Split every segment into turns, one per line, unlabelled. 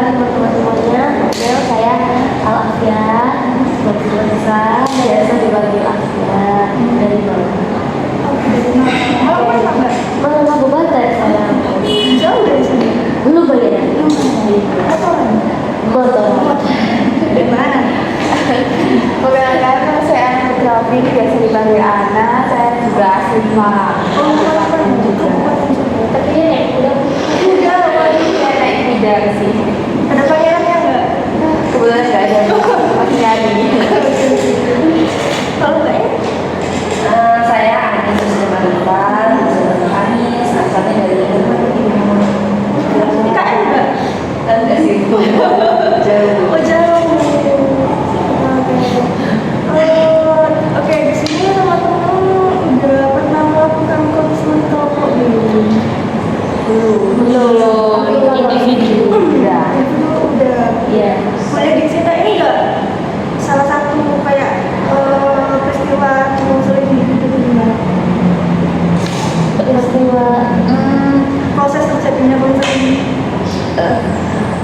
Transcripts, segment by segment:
sama teman-temannya. Padahal saya Al-Afia, besar biasa dipanggil Afia dari bawah. Mana Kabupaten saya.
Jauh dari sini.
Belum bayar. Motor.
Di mana?
Karena saya anak grafik biasa dipanggil Ana, saya juga asli Malang. Tapi ya naik udah kayak naik bidang sih.
Ada pangerannya nggak?
Kebetulan nggak ada, masih nyari.
Kalau nggak ya?
Saya Anies Sustemanifan, Anies, asalnya dari
IKN nggak?
kan nggak sih jauh.
Oh jauh. Oke, di sini teman-teman udah pernah melakukan konseling kelompok belum?
Belum individu
Udah.
ya.
Boleh diceritain nggak salah satu kayak peristiwa konseling individu itu gimana?
Peristiwa
Proses terjadinya konseling.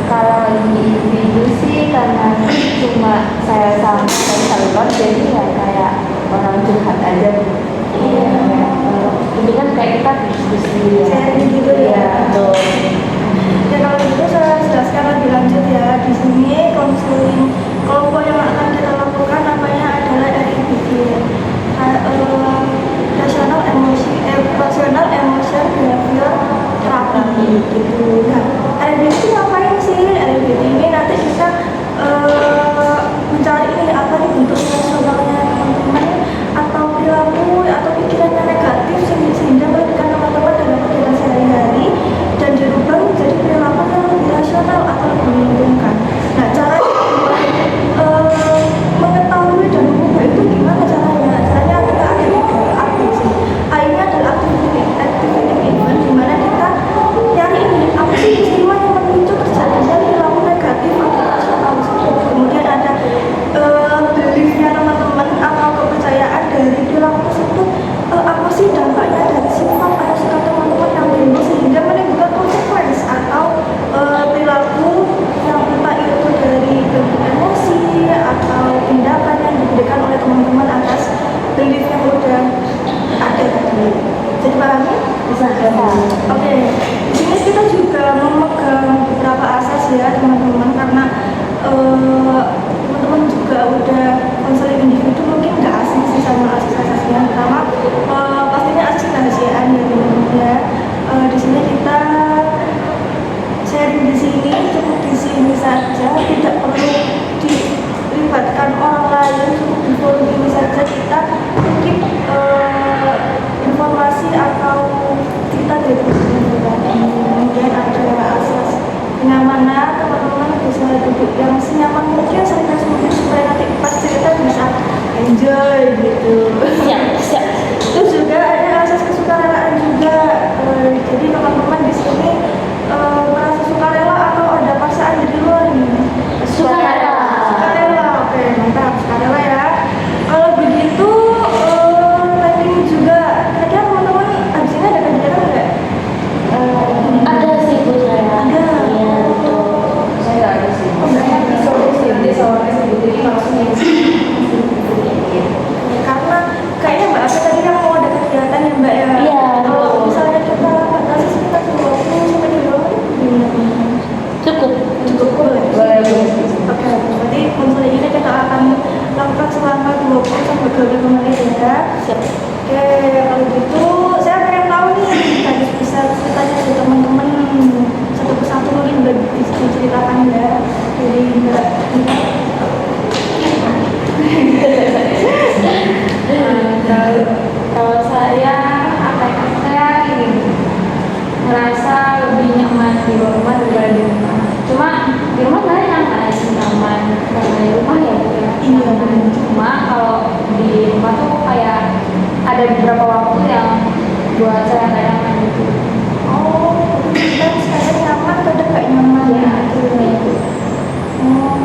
Kalau di individu sih karena cuma saya sama konselor jadi ya kayak orang curhat aja.
Iya. Ini kan kayak kita diskusi ya.
Sharing gitu ya.
Iya, betul.
Ya kalau gitu saya jelaskan lebih lanjut ya. Di sini konseling kelompok yang akan kita lakukan namanya adalah REBD, Rational Emotion Behavior Therapy gitu. Nah, REBD itu ngapain sih? REBD ini nanti kita mencari ini apa nih bentuk emosionalnya teman-teman atau perilaku atau pikirannya negatif sehingga merugikan teman-teman dalam kegiatan sehari-hari dan dirubah menjadi perilaku yang lebih rasional atau lebih menguntungkan. Nah, cara mengetahui dan mengubah itu gimana caranya? Caranya kita ada 3 aktif sih. A ini adalah activity event di mana kita nyari ini apa sih peristiwa yang memicu terjadinya perilaku negatif atau rasional. Kemudian ada beliefnya teman-teman atau kepercayaan dari perilaku tersebut, apa sih dampaknya dari sifat atau sikap teman-teman yang timbul sehingga menimbulkan konsekuensi atau perilaku yang entah itu dari bentuk emosi atau tindakan yang diberikan oleh teman-teman atas belief yang udah ada tadi. Jadi pahami?
Bisa.
Oke, di sini kita juga memegang beberapa asas ya teman-teman karena teman-teman juga udah konseling individu mungkin nggak asing sih sama asas-asasnya. Pertama pastinya asas kerahasiaan ya teman-teman ya. Di sini kita sharing di sini cukup di sini saja, tidak perlu dilibatkan orang lain, cukup di forum ini saja kita keep informasi atau kita dari kemudian ada asas kenyamanan, teman-teman bisa duduk yang senyaman mungkin santai mungkin supaya nanti pas cerita bisa enjoy gitu.
Siap.
Terus juga ada asas kesukarela juga. Jadi teman-teman di sini merasa sukarela atau ada paksaan dari luar ini?
Sukarela.
Oke, mantap sukarela ya. Kalau begitu timing juga. Kira-kira teman-teman abis ini ada kegiatan nggak?
Ada sih Bu saya.
Ada.
Iya, betul.
Saya nggak ada sih.
Oh, nggak ada.
Nanti soalnya sebutin langsung yang
Karena kayaknya Mbak Afia tadi yang mau ada kegiatan ya Mbak ya.
Iya,
Kalau
betul.
misalnya kita batasi sekitar 20 sampai 30 menit.
Cukup.
Boleh. Oke, berarti konseling ini kita akan lakukan selama 20 sampai 25 menit ya.
Siap.
Oke, kalau gitu saya pengen tahu nih tadi bisa ceritanya dari teman-teman satu persatu mungkin udah diceritakan ya. Jadi Mbak
Kalau saya ini ngerasa lebih nyaman di rumah daripada di rumah. Cuma di rumah banyak nyaman karena di rumah ya.
Iya.
Cuma kalau di rumah tuh kayak ada beberapa waktu yang buat saya nggak nyaman gitu.
oh, kita kadang nyaman, kadang nggak nyaman ya.
Gitu.
Oh,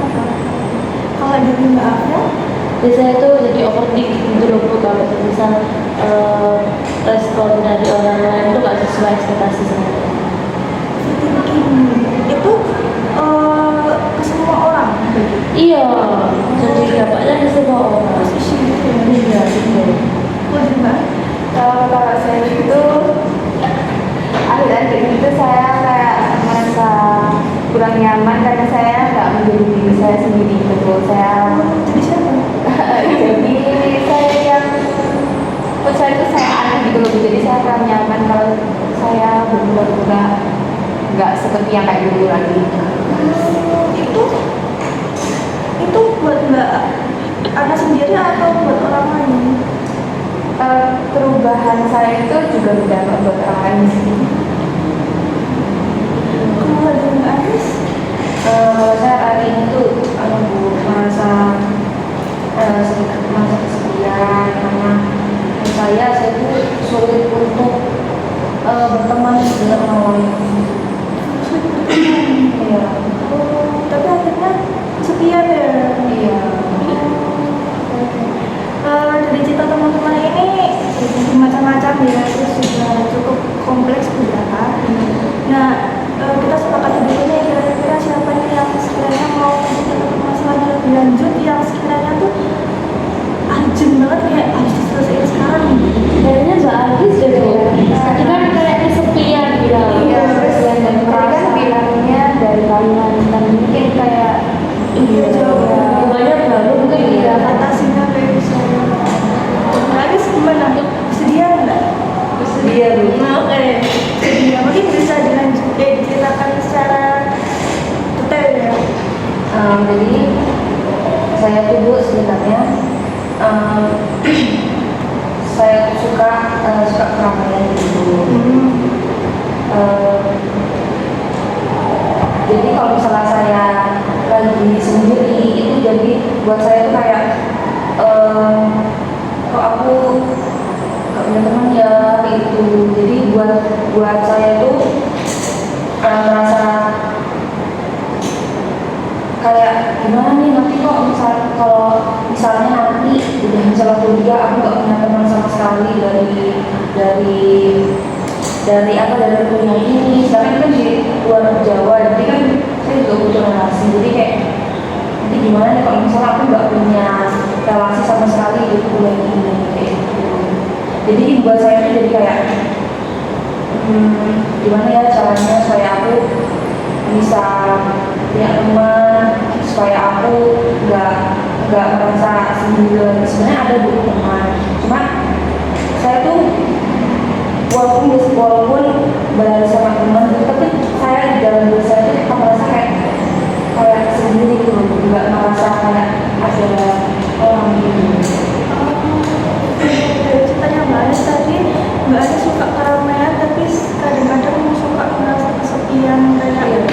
kalau dari Mbak Afia?
Biasanya itu jadi overthinking gitu loh Bu, kalau misal respon dari orang lain itu nggak sesuai ekspektasi saya.
Itu semua orang begitu.
Iya, jadi dapatnya ke semua orang.
Posisi gitu ya.
Iya, betul.
Betul juga.
Kalau saya itu akhir-akhir itu saya kayak merasa kurang nyaman karena saya nggak menjadi diri saya sendiri gitu. Saya
Jadi siapa?
jadi saya yang saya itu saya aneh gitu loh. Jadi saya kurang nyaman kalau saya berubah-ubah nggak seperti yang kayak dulu lagi.
Itu buat Mbak Ana sendiri atau buat orang lain?
Perubahan saya itu juga berdampak buat orang lain sih.
Kalau ada Mbak Anis,
Kalau saya hari ini tuh merasa merasa kesepian karena saya tuh sulit untuk berteman dengan orang lain. Iya,
tapi akhirnya kesepian ya.
iya.
Dari cerita teman-teman ini macam-macam ya, terus juga cukup kompleks beberapa. Nah, kita sepakati dulu nih kira-kira siapa nih yang sekiranya mau cerita masalahnya lebih lanjut, yang sekiranya tuh urgent banget kayak harus diselesaikan sekarang.
Kayaknya Mbak Agis deh tuh. Tadi kan kayak kesepian bilang.
Iya, kesepian dan merasa bilangnya dari Kalimantan mungkin kayak
Iya, jauh.
Banyak baru mungkin
Iya,
iya.
atasinya kayak bisa. Mbak Anis gimana? Kesedihan nggak?
dia dulu.
Oke, ya mungkin bisa diceritakan secara detail ya.
Jadi saya tuh Bu sebenarnya saya suka keramaian gitu. Jadi kalau misalnya saya lagi sendiri itu jadi buat saya tuh kayak kok aku gak punya teman ya gitu. Jadi buat saya tuh merasa kayak gimana nih nanti kok kalau misalnya nanti udah misalnya kuliah aku gak punya teman sama sekali dari kuliah ini. Sekarang kan di luar Jawa, jadi kan saya juga butuh relasi. Jadi kayak nanti gimana nih kalau misalnya aku gak punya relasi sama sekali di kuliah ini kayak gitu. Jadi buat saya itu jadi kayak gimana ya caranya supaya aku bisa punya teman, supaya aku nggak merasa sendiri. Sebenarnya ada dulu teman, cuma saya tuh walaupun berada sama teman, tapi saya di dalam diri saya tuh tetap merasa kayak sendiri gitu, nggak merasa kayak ada orang gitu.
Dari ceritanya Mbak Anis tadi, Mbak Anis suka keramaian tapi kadang-kadang suka merasa kesepian kayak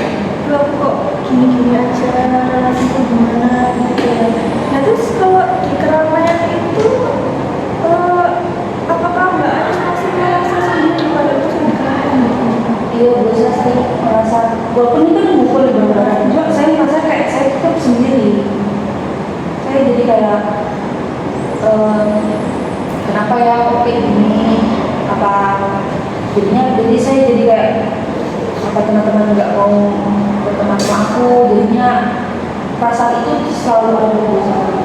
"Duh, aku kok gini-gini aja, relasiku gimana gitu ya." Nah terus kalau di keramaian itu apakah Mbak Anis masih merasa sendiri pada itu di keramaian gitu?
Iya, biasa sih merasa walaupun itu kan bukan benar-benar, cuma saya merasa kayak saya tetap sendiri. Saya jadi kayak kenapa ya kok kayak gini, apa jadi saya jadi kayak apa teman-teman nggak mau berteman sama aku, jadinya perasaan itu selalu ada di saya.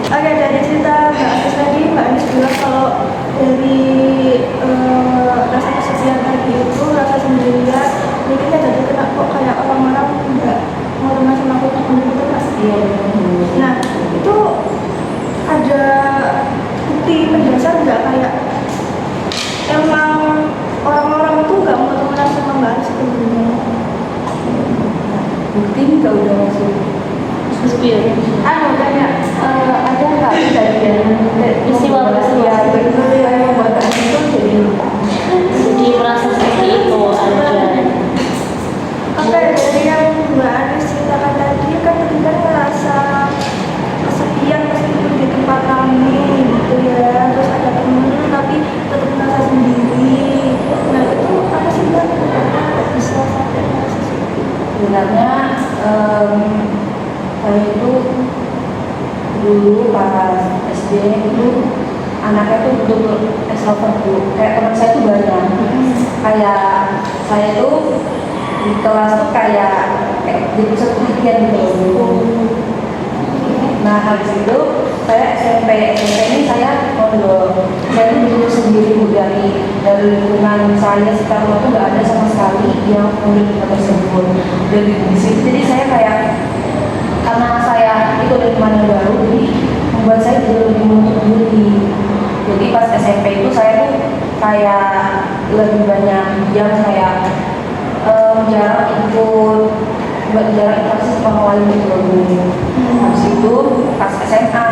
Oke, dari cerita Mbak Anis tadi, Mbak Anis bilang kalau dari rasa kesepian tadi itu, rasa sendirian, mikirnya jadi kena kok kayak orang-orang nggak mau teman sama aku gitu kan?
Iya benar.
Nah, itu ada bukti pendasar nggak kayak emang orang-orang itu nggak mau temenan sama Mbak Anis sebelumnya?
Bukti nggak udah masuk.
Kesepian.
Kayak ada nggak kejadian
Peristiwa
ya betul yang membuat itu
Jadi merasa seperti itu aja.
Oke, dari yang Mbak Anis ceritakan tadi kan tadi kan ngerasa kesepian meskipun di tempat ramai gitu ya, terus ada temen tapi tetap merasa sendiri. Nah itu apa sih Mbak? Kok bisa sampai merasa seperti itu?
sebenarnya saya itu dulu pas SD itu anaknya tuh betul-betul extrovert dulu, kayak teman saya tuh banyak. Kayak saya tuh di kelas tuh kayak kayak jadi pusat perhatian gitu. Nah habis itu saya SMP ini saya mondok. Saya itu dulu sendiri Bu, dari lingkungan saya sekitar rumah tuh nggak ada sama sekali yang mondok di tempat tersebut. Dari di situ jadi saya kayak karena saya itu lingkungan yang baru, jadi membuat saya jadi lebih menutup diri. Jadi pas SMP itu saya tuh kayak lebih banyak yang kayak jarang ikut, jarang interaksi sama orang lain gitu loh Bu. Habis itu pas SMA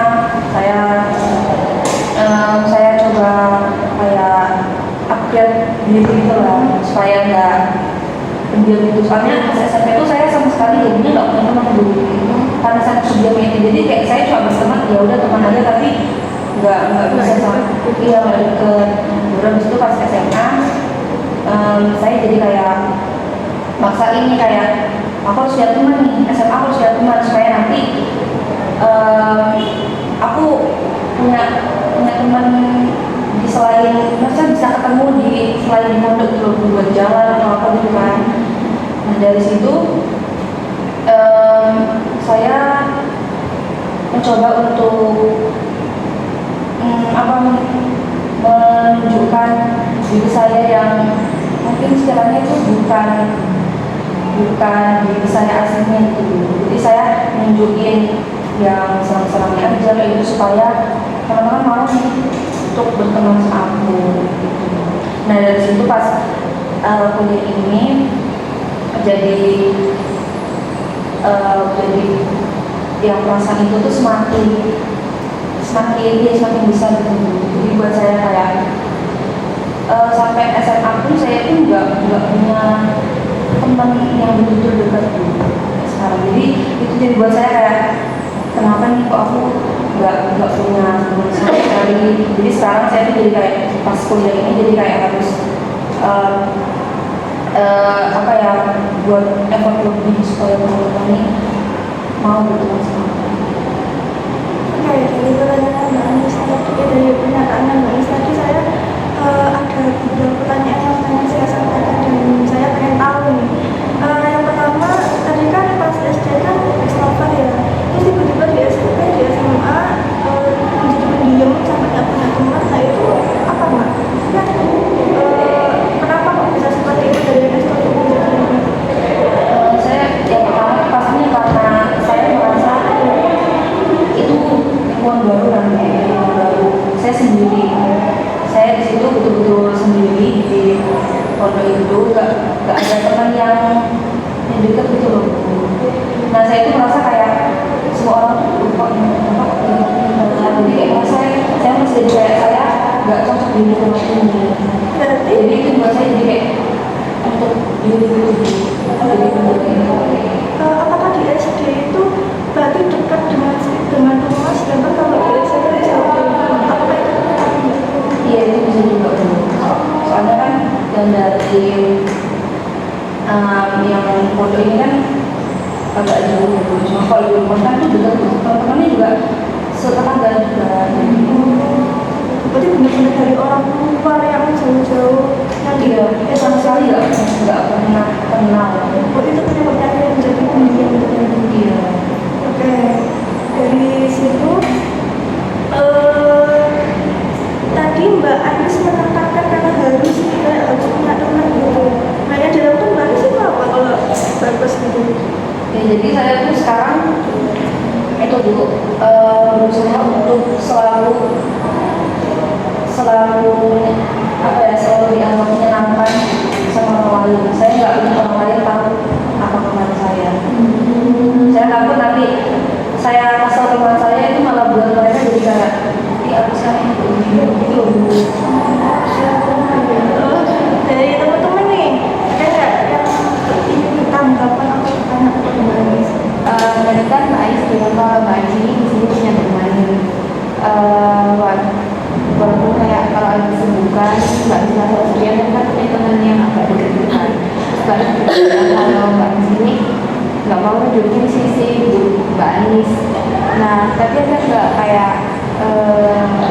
saya coba kayak upgrade diri gitu lah supaya nggak pendiam gitu. Soalnya pas SMP itu saya sama sekali jadinya nggak punya teman dulu karena saya pendiam itu. Jadi kayak saya cuma berteman ya udah teman aja tapi nggak bisa sama iya nggak deket. Terus itu pas SMA saya jadi kayak maksa ini kayak aku harus lihat teman nih, SMA aku harus lihat teman supaya nanti aku punya teman di selain, maksudnya bisa ketemu di selain di pondok gitu buat jalan atau apa gitu kan. Nah dari situ saya mencoba untuk menunjukkan diri saya yang mungkin sekiranya itu bukan diri saya aslinya gitu. Jadi saya nunjukin yang serang-serangnya aja kayak gitu supaya teman-teman mau nih untuk berteman sama aku gitu. Nah dari situ pas kuliah ini jadi yang perasaan itu tuh semakin besar gitu. Jadi buat saya kayak sampai SMA pun saya tuh nggak punya teman yang betul-betul dekat gitu sekarang. Jadi itu jadi buat saya kayak kenapa nih kok aku nggak punya teman sama sekali. Jadi sekarang saya tuh jadi kayak pas kuliah ini jadi kayak harus buat effort lebih supaya teman-teman ini mau berteman sama aku.
Oke, dari pertanyaan Mbak Anis tadi, dari pernyataan Mbak Anis tadi saya ada beberapa pertanyaan yang pengen saya sampaikan dan saya pengen tahu nih. Yang pertama, tadi kan pas SD kan ekstrovert ya, terus tiba-tiba di SMP, di SMA menjadi pendiam sampai nggak punya teman. Nah itu apa Mbak? Kan kenapa kok bisa seperti itu dari ekstrovert menjadi
Saya yang pertama pastinya karena saya merasa itu lingkungan baru kan, lingkungan baru. Saya sendiri, saya di situ betul-betul sendiri di pondok itu, nggak ada teman yang dekat gitu loh. Nah saya itu merasa kayak semua orang tuh kok jadi kayak saya masih jadi kayak saya nggak cocok di lingkungan ini. Jadi itu buat saya jadi kayak untuk diri gitu.
apakah di SD itu berarti dekat dengan rumah, sedangkan kalau di SMP jauh dari rumah? Apakah itu benar?
Iya itu bisa juga dulu. Soalnya kan yang dari yang pondok ini kan agak jauh gitu. Cuma kalau di rumah kan tuh dekat, teman-temannya juga setetangga juga.
Berarti benar-benar dari orang luar yang jauh-jauh yang
Tidak, sama sekali nggak pernah kenal.
itu penyebabnya dia menjadi pendiam gitu.
Iya.
Oke, dari situ tadi Mbak Anis menekankan karena harus kita harus punya teman gitu. Nah yang dalam tuh Mbak Anis itu apa kalau bagus gitu?
Ya, jadi saya tuh sekarang itu dulu berusaha untuk selalu dianggap menyenangkan sama orang lain. Saya nggak ingin orang lain tahu apa kelemahan saya. Saya takut nanti saya kasih kelemahan saya itu malah buat mereka jadi kayak aku sekarang gitu loh.
Dari teman-teman nih, ada nggak yang tanggapan atau pertanyaan ke Mbak Anis?
Tadi kan Mbak Ais bilang kalau Mbak Ais ini di sini punya teman. Walaupun kayak kalau ada kesibukan nggak bisa sendirian kan punya teman yang agak dekat kan. Kalau Mbak Ais ini nggak mau nunjukin sisi Mbak Ais. Nah tapi ada nggak kayak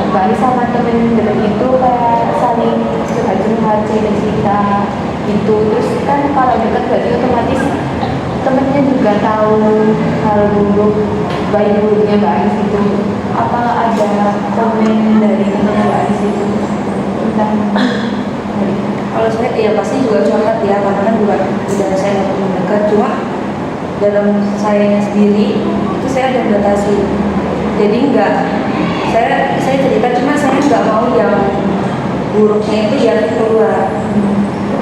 Mbak Ais sama temen itu kayak saling curhat cerita gitu. Terus kan kalau dekat berarti otomatis temennya juga tahu hal buruk baik buruknya Mbak Anis itu. Apa ada komen dari teman Mbak Anis itu tentang hal itu?
Kalau saya ya pasti juga curhat ya, karena kan juga tidak saya nggak pernah dekat, cuma dalam saya sendiri itu saya ada batasi. Jadi saya cerita, cuma saya nggak mau yang buruknya itu yang keluar.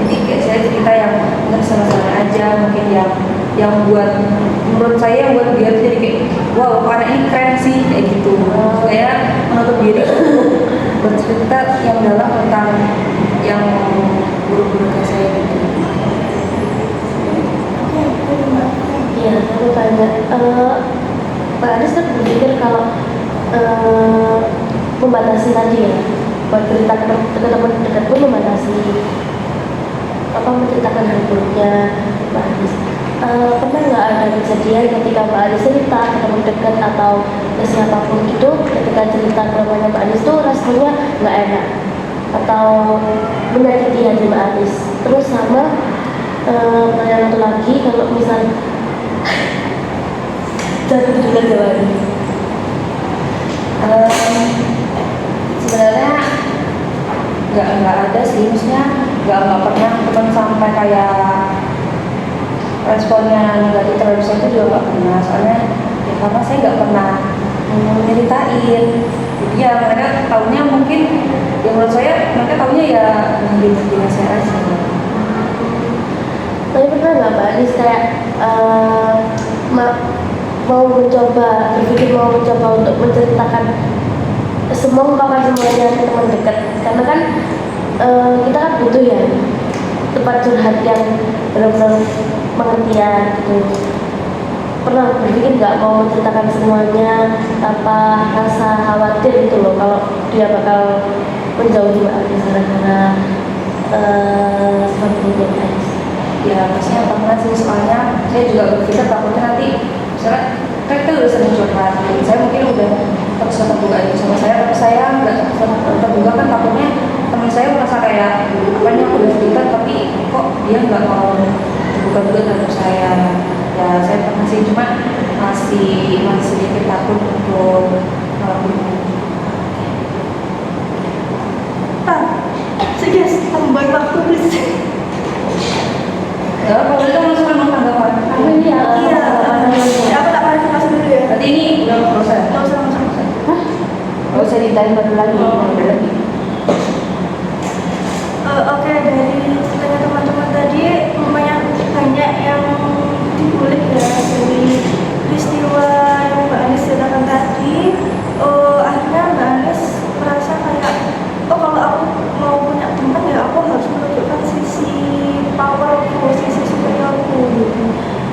Jadi kayak saya cerita yang salah-salah aja, mungkin yang buat menurut saya yang buat dia tuh jadi kayak wow anak ini keren sih kayak gitu. Saya menutup diri untuk bercerita yang dalam tentang yang buruk-buruknya saya gitu.
Iya, aku tanya. Mbak Anis kan berpikir kalau membatasi tadi ya, buat cerita ke teman dekat pun membatasi apa menceritakan hal buruknya Mbak Anis. Pernah nggak ada kejadian ketika Mbak Anis cerita ke teman dekat atau ke siapapun itu, ketika cerita ke rumahnya Mbak Anis tuh rasanya nggak enak atau menyakiti hati Mbak Anis? Terus sama pertanyaan satu lagi, kalau misal jatuh juga jawabannya.
Sebenarnya nggak ada sih, maksudnya nggak pernah teman sampai kayak responnya negatif terhadap saya itu juga nggak pernah, soalnya ya karena saya nggak pernah nyeritain. Jadi ya mereka taunya mungkin ya menurut saya mereka taunya ya gini saya aja.
Tapi pernah nggak Mbak Anis kayak mau mencoba untuk menceritakan mengungkapkan semuanya ke teman dekat, karena kan kita kan butuh ya tempat curhat yang benar-benar pengertian gitu. Pernah berpikir nggak mau menceritakan semuanya tanpa rasa khawatir gitu loh kalau dia bakal menjauhi Mbak Anis gara-gara seperti itu Mbak Anis?
Ya pastinya pernah sih, soalnya saya juga berpikir takutnya nanti misalnya kan kita udah sering curhat, saya mungkin udah terbuka aja sama saya, tapi saya nggak terbuka kan takutnya teman saya merasa kayak apa nih aku udah cerita tapi kok dia nggak mau terbuka dulu terhadap saya. Ya saya pernah sih, cuma masih sedikit takut untuk ngelakuin itu.
Guys, tambah waktu please.
Ya kalau itu langsung memang tanggapan.
Iya.
Ya, aku tak klarifikasi dulu ya.
Berarti ini udah proses.
Nggak usah.
Nggak usah ditanya baru lagi, udah lebih.
Oke, dari ceritanya teman-teman tadi lumayan banyak yang dikulik ya dari peristiwa yang Mbak Anis ceritakan tadi. Akhirnya Mbak Anis merasa kayak kalau aku mau punya teman ya aku harus menunjukkan sisi powerku, sisi superiorku gitu.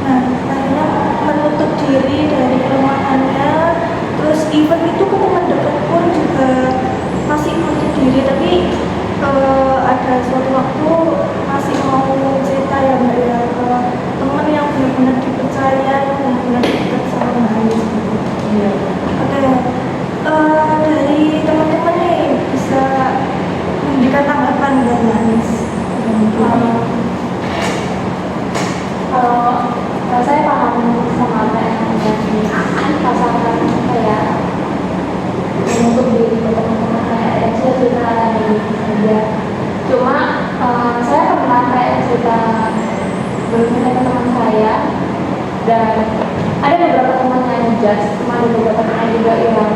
Nah, akhirnya menutup diri dari kelemahannya. Terus even itu ke teman dekat pun juga masih menutup diri, tapi ada suatu waktu masih mau cerita ya Mbak ya ke teman yang benar-benar dipercaya, yang benar-benar dekat sama Mbak Anis gitu.
Iya.
Oke, dari teman-teman nih bisa memberikan tanggapan Mbak Anis.
Kalau saya paham sama apa yang menjadi pasangan kayak untuk diri teman-teman kayak yang saya cerita tadi dia. Cuma saya pernah kayak cerita bercerita ke teman saya dan ada beberapa teman yang judge, cuma ada beberapa teman juga yang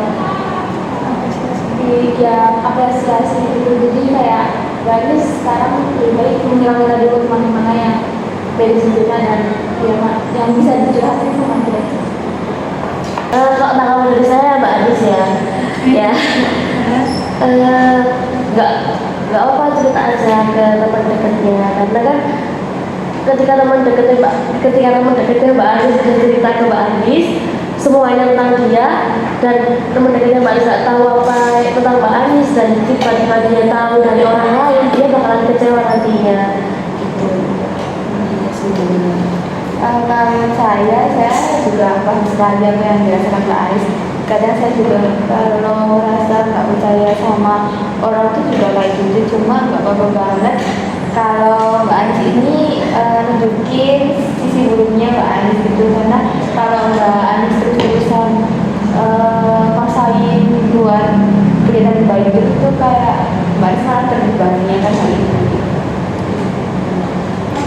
apresiasi gitu. Jadi kayak Ganis sekarang lebih baik menghilangkan dulu teman-teman yang beda sendirinya dan yang bisa dijelasin sama dia.
Kalau tanggapan dari saya Mbak Anis ya, nggak apa cerita aja ke teman dekatnya, karena kan ketika teman dekatnya Mbak Anis sudah cerita ke Mbak Anis semuanya tentang dia, dan teman dekatnya Mbak Anis nggak tahu apa tentang Mbak Anis, dan tiba-tiba dia tahu dari orang lain, dia bakalan kecewa nantinya gitu.
Kalau saya juga paham sekali apa yang dirasakan Mbak Anis. Kadang saya juga kalau merasa nggak percaya sama orang itu juga kayak gitu, cuma nggak apa-apa banget kalau Mbak Anis ini nunjukin sisi sisi buruknya Mbak Anies gitu, karena kalau Mbak Anies terus-terusan paksain buat kelihatan baik itu kayak Mbak Anies malah terbebani ya kan hal itu.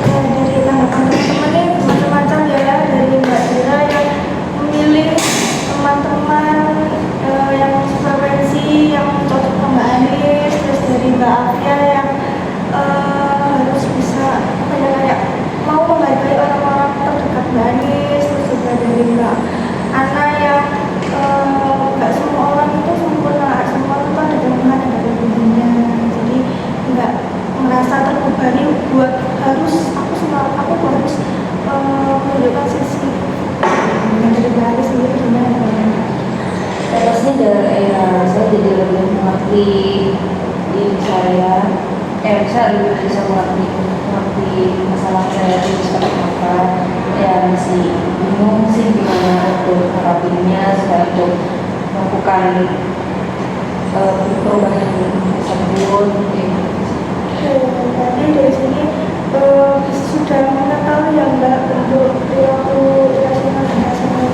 Dari tanggapan teman-teman nih macam-macam ya, dari Mbak Dira yang memilih teman-teman yang frekuensi yang cocok sama Mbak Anies, terus dari Mbak Afia yang harus bisa apa ya, kayak mau menghargai orang-orang terdekat Mbak Anies, terus juga dari Mbak Ana yang nggak semua orang itu sempurna, semua orang itu ada kelemahan ada kelebihannya, jadi nggak merasa terbebani buat harus aku harus menunjukkan sisi yang dari Mbak Anies sendiri gimana.
Terusnya dari saya jadi lebih mengerti diri saya, saya lebih bisa mengerti masalah saya itu seperti apa. Ya masih bingung sih gimana untuk merapinya supaya untuk melakukan perubahan tersebut.
Berarti dari sini sudah mengetahui yang Mbak bentuk perilaku irasional dan rasional.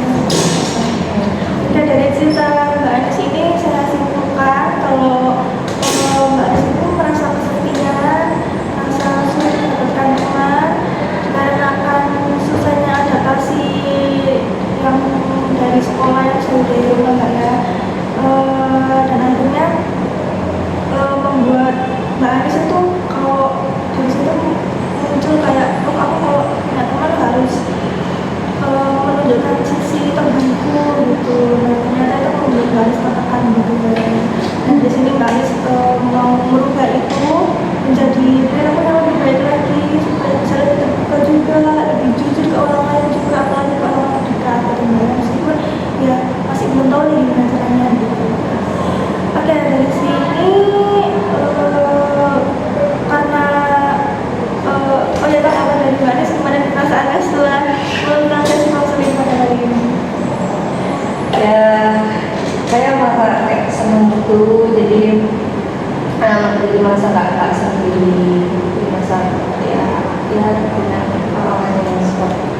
Dan dari cerita Mbak Anies ini saya simpulkan kalau Mbak Anies itu merasa kesepian, merasa sulit mendapatkan teman, dikarenakan susahnya adaptasi yang dari sekolah yang jauh dari rumah Mbak ya. Dan akhirnya membuat Mbak Anies itu kalau dari situ muncul kayak aku kalau punya teman harus menunjukkan sisi terbaikku gitu. Nah ternyata itu membuat Mbak Anies tertekan gitu. Dan di sini Mbak Anies mau merubah itu menjadi perilaku yang lebih baik lagi supaya bisa lebih terbuka juga, lebih jujur ke orang lain juga, apalagi ke orang terdekat gitu. Meskipun ya masih belum tahu nih gimana caranya gitu. Oke, dari sini karena oh ya kan apa dari Mbak Anies kemarin perasaannya setelah melakukan tes konseling pada hari ini?
Ya saya merasa kayak senang betul, jadi merasa nggak sendiri, merasa ya dengan orang-orang yang seperti